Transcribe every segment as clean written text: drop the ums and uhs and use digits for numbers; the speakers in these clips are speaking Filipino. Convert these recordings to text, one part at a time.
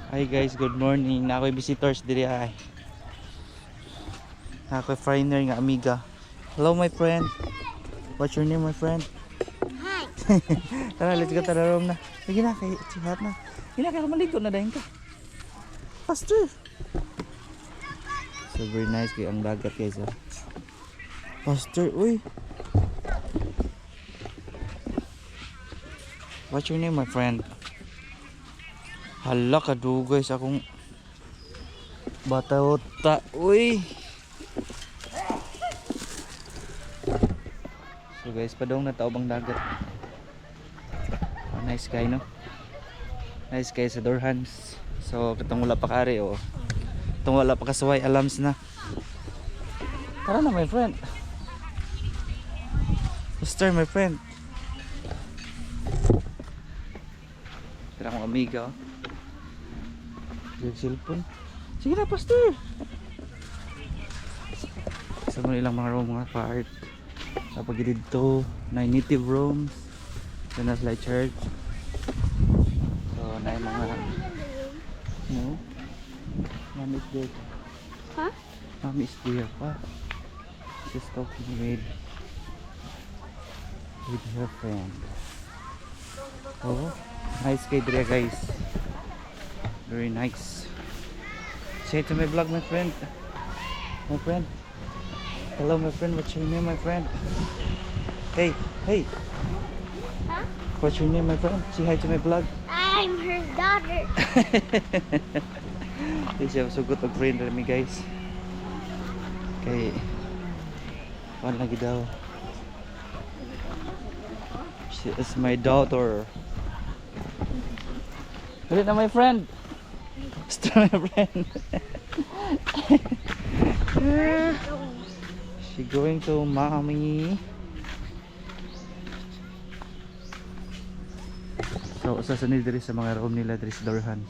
Hi guys, good morning. Na ako'y visitors diri ay. Na ako'y foreigner nga amiga. Hello my friend. What's your name my friend? Hi. Tara, let's go tara room na. Sige na, kay chihat na. Hina kay maligo na dayon ka. Faster. So very nice kay ang dagat guys. Oh. Faster, uy. What's your name my friend? Hala ka guys akong bata-ota. Uy. So guys, padong na taobang dagat. Oh, nice guy no. Nice guy sa Dorhans. So katong wala pa kari oh. Katong wala pa kasuway alams na. Tara na my friend. Faster my friend. Tara kong amiga oh. Yung cellphone. Sige na, pastor. Sa mga ilang mga room mga part. Kapag dito, na native rooms. Then na sila church. So, na yung mga... No? Mami is there. Huh? Mami is there pa. She's talking with her friend. Oh, nice kay Drea guys. Very nice. Say to my vlog my friend. My friend. Hello my friend, what's your name my friend? Hey, hey. Huh? What's your name my friend? Say hi to my vlog. I'm her daughter. This is so good friend me guys. Okay. One lagi daw. She is my daughter. Ulit na my friend. Still my friend. She going to mommy. So sasanid diri sa mga room nila diri sa Dorhans.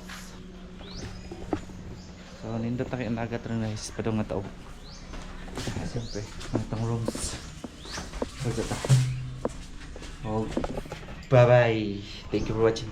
So nindot na kayo nagat rin guys padong nga tao. Siyempre itong rooms. So oh, bye bye. Thank you for watching.